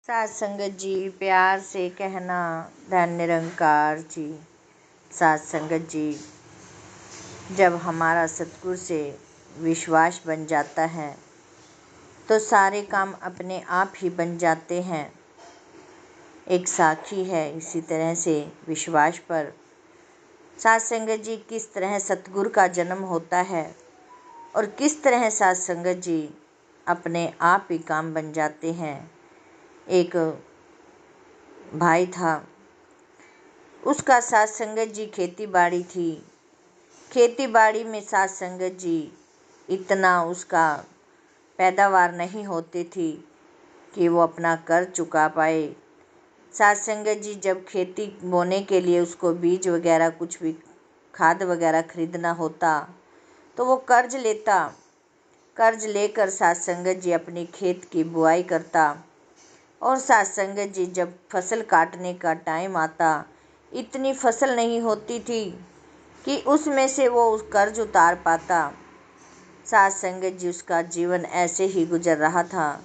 सात संगत जी, प्यार से कहना धन निरंकार जी। सात संगत जी, जब हमारा सतगुरु से विश्वास बन जाता है तो सारे काम अपने आप ही बन जाते हैं। एक साक्षी है इसी तरह से विश्वास पर। सात संगत जी, किस तरह सतगुरु का जन्म होता है और किस तरह सात संगत जी अपने आप ही काम बन जाते हैं। एक भाई था, उसका सात संगत जी खेती बाड़ी थी। खेती बाड़ी में सात संगत जी इतना उसका पैदावार नहीं होती थी कि वो अपना कर्ज चुका पाए। सात संगत जी जब खेती बोने के लिए उसको बीज वगैरह कुछ भी खाद वगैरह खरीदना होता तो वो कर्ज लेता। कर्ज लेकर सात संगत जी अपनी खेत की बुआई करता और सात संगत जी जब फसल काटने का टाइम आता, इतनी फसल नहीं होती थी कि उसमें से वो उस कर्ज उतार पाता। सात संगत जी उसका जीवन ऐसे ही गुजर रहा था,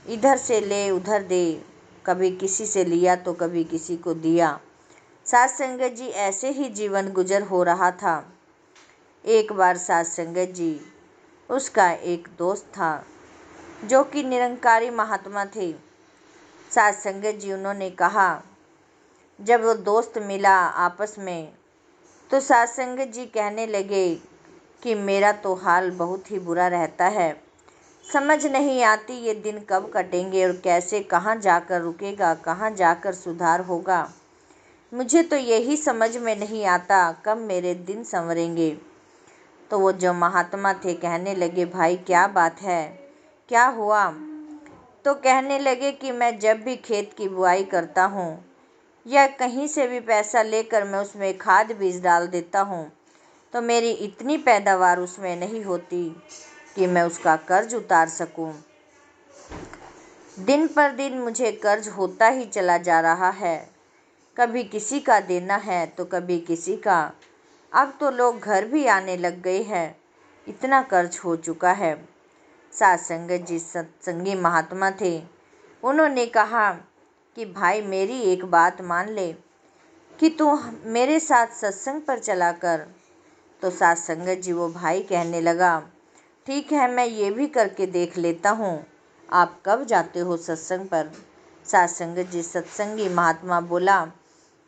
इधर से ले उधर दे, कभी किसी से लिया तो कभी किसी को दिया। सात संगत जी ऐसे ही जीवन गुजर हो रहा था। एक बार सात संगत जी, उसका एक दोस्त था जो कि निरंकारी महात्मा थे। सात संगत जी उन्होंने कहा, जब वो दोस्त मिला आपस में तो सात संगत जी कहने लगे कि मेरा तो हाल बहुत ही बुरा रहता है, समझ नहीं आती ये दिन कब कटेंगे और कैसे, कहाँ जाकर रुकेगा, कहाँ जाकर सुधार होगा। मुझे तो यही समझ में नहीं आता कब मेरे दिन संवरेंगे। तो वो जो महात्मा थे कहने लगे, भाई क्या बात है, क्या हुआ? तो कहने लगे कि मैं जब भी खेत की बुआई करता हूँ या कहीं से भी पैसा लेकर मैं उसमें खाद बीज डाल देता हूँ तो मेरी इतनी पैदावार उसमें नहीं होती कि मैं उसका कर्ज उतार सकूँ। दिन पर दिन मुझे कर्ज होता ही चला जा रहा है, कभी किसी का देना है तो कभी किसी का। अब तो लोग घर भी आने लग गए हैं, इतना कर्ज हो चुका है। सात संगत जी सत्संगी महात्मा थे। उन्होंने कहा कि भाई मेरी एक बात मान ले कि तू मेरे साथ सत्संग पर चला कर। तो सात संगत जी वो भाई कहने लगा, ठीक है मैं ये भी करके देख लेता हूँ, आप कब जाते हो सत्संग पर? सात संगत जी सत्संगी महात्मा बोला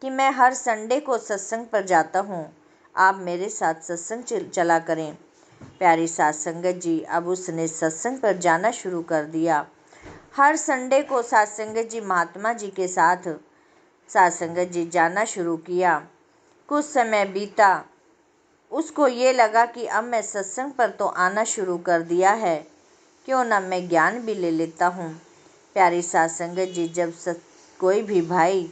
कि मैं हर संडे को सत्संग पर जाता हूँ, आप मेरे साथ सत्संग चला करें। प्यारी सात संगत जी, अब उसने सत्संग पर जाना शुरू कर दिया। हर संडे को सात संगत जी महात्मा जी के साथ सात संगत जी जाना शुरू किया। कुछ समय बीता, उसको ये लगा कि अब मैं सत्संग पर तो आना शुरू कर दिया है, क्यों ना मैं ज्ञान भी ले लेता हूँ। प्यारी सात संगत जी जब कोई भी भाई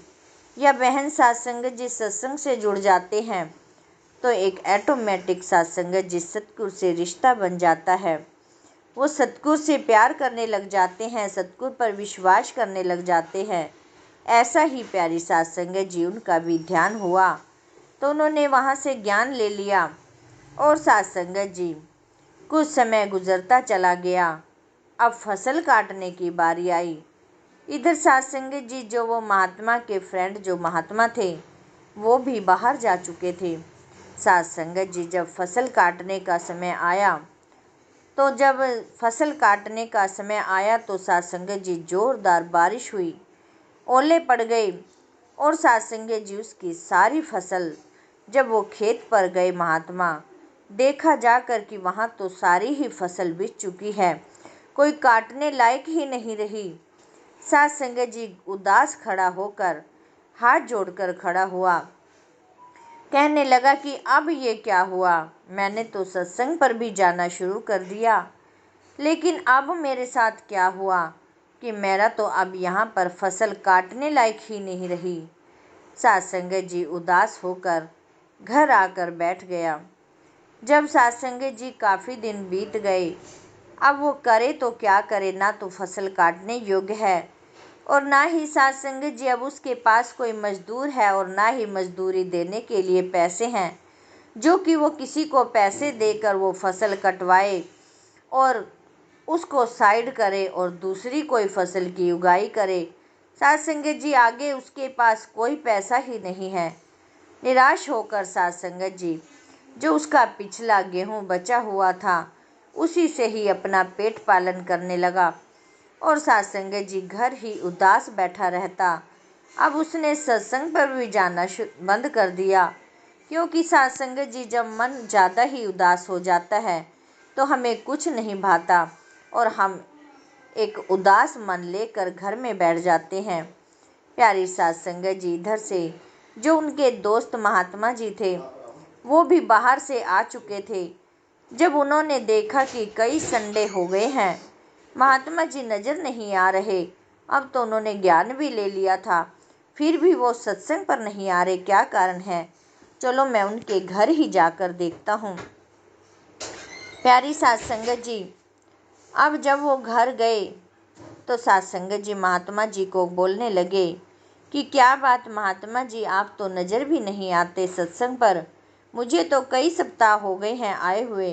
या बहन सात संगत जी सत्संग से जुड़ जाते हैं तो एक ऑटोमेटिक सात संगत जी सतगुरु से रिश्ता बन जाता है। वो सतगुरु से प्यार करने लग जाते हैं, सतगुरु पर विश्वास करने लग जाते हैं। ऐसा ही प्यारी सात संगत जी उनका भी ध्यान हुआ तो उन्होंने वहाँ से ज्ञान ले लिया और सात संगत जी कुछ समय गुजरता चला गया। अब फसल काटने की बारी आई। इधर सात संगत जी जो वो महात्मा के फ्रेंड जो महात्मा थे वो भी बाहर जा चुके थे। सात संगत जी जब फसल काटने का समय आया तो सात संगत जी जोरदार बारिश हुई, ओले पड़ गए और सात संगत जी उसकी सारी फसल, जब वो खेत पर गए महात्मा, देखा जाकर कि वहाँ तो सारी ही फसल बिक चुकी है, कोई काटने लायक ही नहीं रही। सात संगत जी उदास खड़ा होकर हाथ जोड़कर खड़ा हुआ, कहने लगा कि अब ये क्या हुआ, मैंने तो सत्संग पर भी जाना शुरू कर दिया, लेकिन अब मेरे साथ क्या हुआ कि मेरा तो अब यहाँ पर फसल काटने लायक ही नहीं रही। सात संगत जी उदास होकर घर आकर बैठ गया। जब सात संगत जी काफ़ी दिन बीत गए, अब वो करे तो क्या करे, ना तो फसल काटने योग्य है और ना ही सात संगत जी अब उसके पास कोई मजदूर है और ना ही मजदूरी देने के लिए पैसे हैं जो कि वो किसी को पैसे देकर वो फसल कटवाए और उसको साइड करे और दूसरी कोई फसल की उगाई करे। साध संगत जी आगे उसके पास कोई पैसा ही नहीं है। निराश होकर साध संगत जी जो उसका पिछला गेहूं बचा हुआ था उसी से ही अपना पेट पालन करने लगा और साध संगत जी घर ही उदास बैठा रहता। अब उसने सत्संग पर भी जाना बंद कर दिया, क्योंकि साध संगत जी जब मन ज़्यादा ही उदास हो जाता है तो हमें कुछ नहीं भाता और हम एक उदास मन लेकर घर में बैठ जाते हैं। प्यारी साध संगत जी इधर से जो उनके दोस्त महात्मा जी थे वो भी बाहर से आ चुके थे। जब उन्होंने देखा कि कई संडे हो गए हैं, महात्मा जी नज़र नहीं आ रहे, अब तो उन्होंने ज्ञान भी ले लिया था, फिर भी वो सत्संग पर नहीं आ रहे, क्या कारण है? चलो मैं उनके घर ही जाकर देखता हूँ। प्यारी साध संगत जी अब जब वो घर गए तो साध संगत जी महात्मा जी को बोलने लगे कि क्या बात महात्मा जी, आप तो नज़र भी नहीं आते सत्संग पर। मुझे तो कई सप्ताह हो गए हैं आए हुए,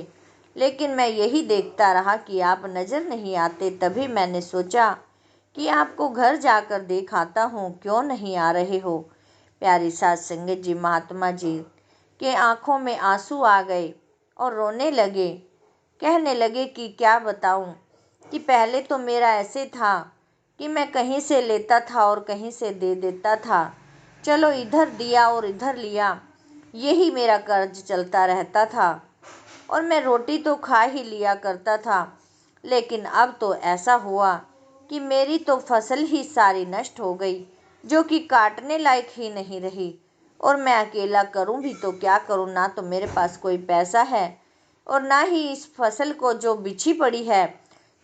लेकिन मैं यही देखता रहा कि आप नज़र नहीं आते। तभी मैंने सोचा कि आपको घर जाकर देख आता हूँ, क्यों नहीं आ रहे हो। प्यारी साध संगत जी महात्मा जी के आँखों में आंसू आ गए और रोने लगे। कहने लगे कि क्या बताऊँ कि पहले तो मेरा ऐसे था कि मैं कहीं से लेता था और कहीं से दे देता था। चलो इधर दिया और इधर लिया, यही मेरा कर्ज चलता रहता था और मैं रोटी तो खा ही लिया करता था। लेकिन अब तो ऐसा हुआ कि मेरी तो फसल ही सारी नष्ट हो गई, जो कि काटने लायक ही नहीं रही। और मैं अकेला करूं भी तो क्या करूं, ना तो मेरे पास कोई पैसा है और ना ही इस फसल को जो बिछी पड़ी है,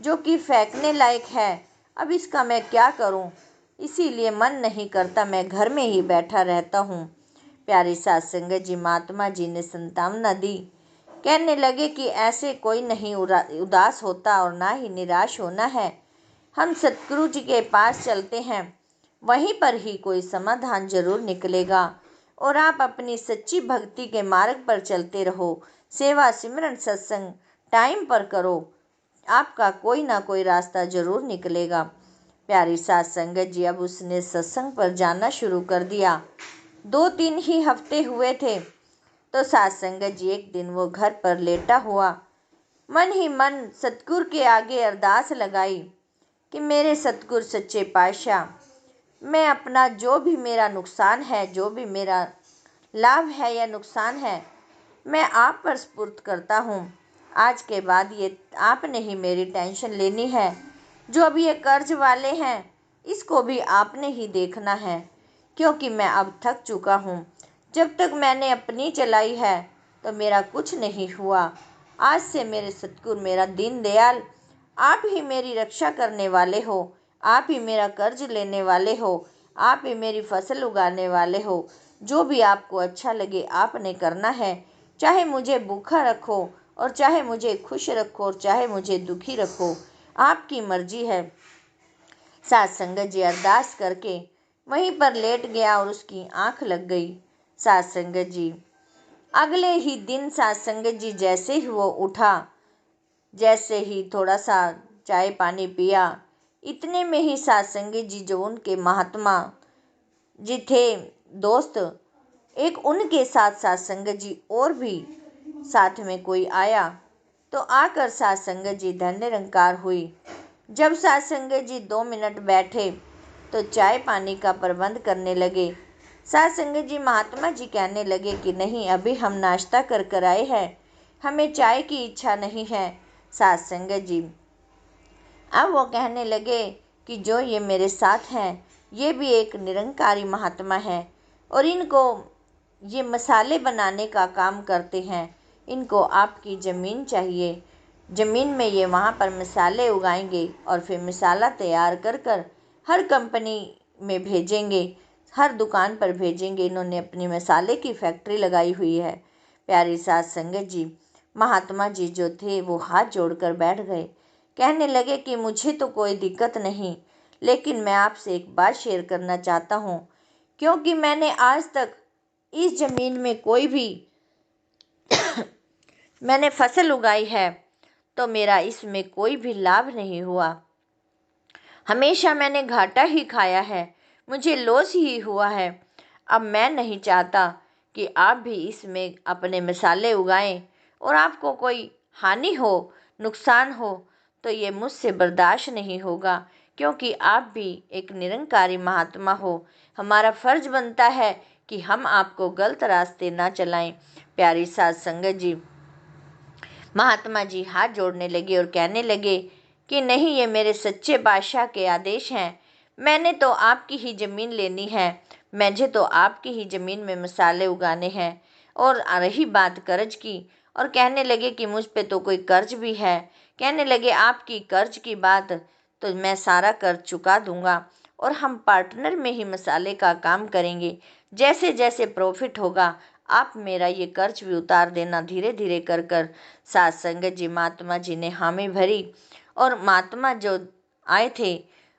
जो कि फेंकने लायक है, अब इसका मैं क्या करूं। इसीलिए मन नहीं करता, मैं घर में ही बैठा रहता हूँ। प्यारी साध संगत जी महात्मा जी ने सांत्वना दी। कहने लगे कि ऐसे कोई नहीं उदास होता और ना ही निराश होना है। हम सतगुरु जी के पास चलते हैं, वहीं पर ही कोई समाधान जरूर निकलेगा और आप अपनी सच्ची भक्ति के मार्ग पर चलते रहो। सेवा सिमरन सत्संग टाइम पर करो, आपका कोई ना कोई रास्ता जरूर निकलेगा। प्यारी साध संगत जी अब उसने सत्संग पर जाना शुरू कर दिया। 2-3 ही हफ्ते हुए थे तो साध संगत जी एक दिन वो घर पर लेटा हुआ मन ही मन सतगुरु के आगे अरदास लगाई कि मेरे सतगुरु सच्चे पातशाह, मैं अपना जो भी मेरा नुकसान है, जो भी मेरा लाभ है या नुकसान है, मैं आप पर सुपुर्द करता हूँ। आज के बाद ये आपने ही मेरी टेंशन लेनी है। जो अभी ये कर्ज वाले हैं इसको भी आपने ही देखना है, क्योंकि मैं अब थक चुका हूँ। जब तक मैंने अपनी चलाई है तो मेरा कुछ नहीं हुआ। आज से मेरे सतगुरु, मेरा दीन दयाल, आप ही मेरी रक्षा करने वाले हो, आप ही मेरा कर्ज लेने वाले हो, आप ही मेरी फसल उगाने वाले हो। जो भी आपको अच्छा लगे आपने करना है, चाहे मुझे भूखा रखो और चाहे मुझे खुश रखो और चाहे मुझे दुखी रखो, आपकी मर्जी है। साध संगत जी अरदास करके वहीं पर लेट गया और उसकी आंख लग गई। साध संगत जी अगले ही दिन साध संगत जी जैसे ही वो उठा, जैसे ही थोड़ा सा चाय पानी पिया, इतने में ही साध संगत जी जो उनके महात्मा जी थे दोस्त, एक उनके साथ साध संगत जी और भी साथ में कोई आया तो आकर साध संगत जी धन्य निरंकार हुई। जब साध संगत जी 2 मिनट बैठे तो चाय पानी का प्रबंध करने लगे। साध संगत जी महात्मा जी कहने लगे कि नहीं, अभी हम नाश्ता कर कर आए हैं, हमें चाय की इच्छा नहीं है। साध संगत जी अब वो कहने लगे कि जो ये मेरे साथ हैं ये भी एक निरंकारी महात्मा है और इनको ये मसाले बनाने का काम करते हैं, इनको आपकी ज़मीन चाहिए। ज़मीन में ये वहाँ पर मसाले उगाएंगे और फिर मसाला तैयार कर कर हर कंपनी में भेजेंगे, हर दुकान पर भेजेंगे। इन्होंने अपनी मसाले की फैक्ट्री लगाई हुई है। प्यारी साध संगत जी महात्मा जी जो थे वो हाथ जोड़कर बैठ गए। कहने लगे कि मुझे तो कोई दिक्कत नहीं, लेकिन मैं आपसे एक बात शेयर करना चाहता हूँ, क्योंकि मैंने आज तक इस ज़मीन में कोई भी मैंने फसल उगाई है तो मेरा इसमें कोई भी लाभ नहीं हुआ। हमेशा मैंने घाटा ही खाया है, मुझे लॉस ही हुआ है। अब मैं नहीं चाहता कि आप भी इसमें अपने मसाले उगाएं और आपको कोई हानि हो, नुकसान हो, तो ये मुझसे बर्दाश्त नहीं होगा, क्योंकि आप भी एक निरंकारी महात्मा हो। हमारा फर्ज बनता है कि हम आपको गलत रास्ते ना चलाएं। प्यारी साध संगत जी, महात्मा जी हाथ जोड़ने लगे और कहने लगे कि नहीं, ये मेरे सच्चे बादशाह के आदेश हैं। मैंने तो आपकी ही ज़मीन लेनी है, मुझे तो आपकी ही ज़मीन में मसाले उगाने हैं। और रही बात कर्ज की, और कहने लगे कि मुझ पे तो कोई कर्ज भी है। कहने लगे आपकी कर्ज की बात, तो मैं सारा कर्ज चुका दूंगा और हम पार्टनर में ही मसाले का काम करेंगे। जैसे जैसे प्रॉफिट होगा आप मेरा ये कर्ज भी उतार देना। धीरे धीरे कर कर सात संगत जी, महात्मा जी ने हामी भरी और महात्मा जो आए थे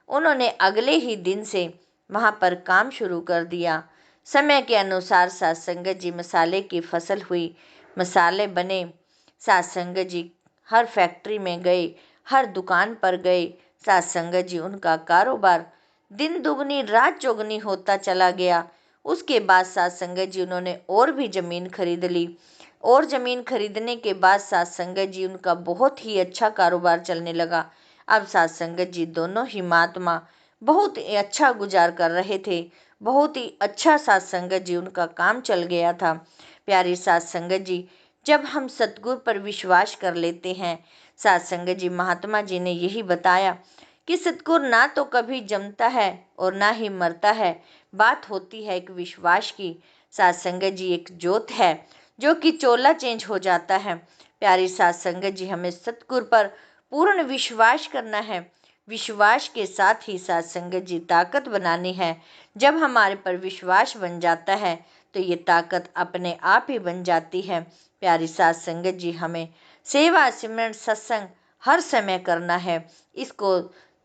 उन्होंने अगले ही दिन से वहाँ पर काम शुरू कर दिया। समय के अनुसार सात संगत जी मसाले की फसल हुई, मसाले बने। सात संगत जी हर फैक्ट्री में गए, हर दुकान पर गए। सात संगत जी उनका कारोबार दिन दुगनी रात चौगनी होता चला गया। उसके बाद सात संगत जी उन्होंने और भी ज़मीन खरीद ली, और ज़मीन खरीदने के बाद सात संगत जी उनका बहुत ही अच्छा कारोबार चलने लगा। अब सात संगत जी दोनों ही महात्मा बहुत ही अच्छा गुजार कर रहे थे, बहुत ही अच्छा सात संगत जी उनका काम चल गया था। प्यारी सात संगत जी, जब हम सतगुरु पर विश्वास कर लेते हैं, सात संगत जी महात्मा जी ने यही बताया कि सतगुरु ना तो कभी जमता है और ना ही मरता है, बात होती है एक विश्वास की। सात संगत जी एक जोत है जो कि चोला चेंज हो जाता है। प्यारी सात संगत जी, हमें सतगुरु पर पूर्ण विश्वास करना है। विश्वास के साथ ही सात संगत जी ताकत बनानी है। जब हमारे पर विश्वास बन जाता है तो ये ताकत अपने आप ही बन जाती है। प्यारी सात संगत जी, हमें सेवा सिमरन सत्संग हर समय करना है। इसको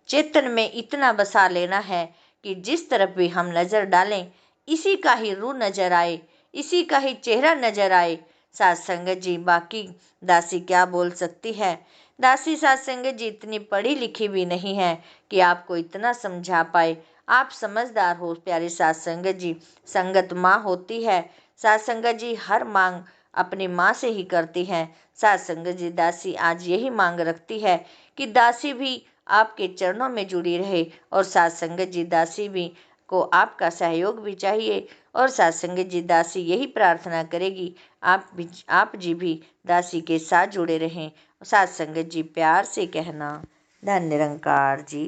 चेतन में इतना बसा लेना है कि जिस तरफ भी हम नज़र डालें इसी का ही रूह नज़र आए, इसी का ही चेहरा नज़र आए। सात संगत जी, बाकी दासी क्या बोल सकती है। दासी सात संगत जी इतनी पढ़ी लिखी भी नहीं है कि आपको इतना समझा पाए। आप समझदार हो प्यारी सात संगत जी। संगत माँ होती है। सात संगत जी हर मांग अपनी माँ से ही करती हैं। सात संगत जी, दासी आज यही मांग रखती है कि दासी भी आपके चरणों में जुड़ी रहे, और सात संगत जी दासी भी को आपका सहयोग भी चाहिए। और सात संगत जी दासी यही प्रार्थना करेगी आप जी भी दासी के साथ जुड़े रहें। सात संगत जी प्यार से कहना, धन निरंकार जी।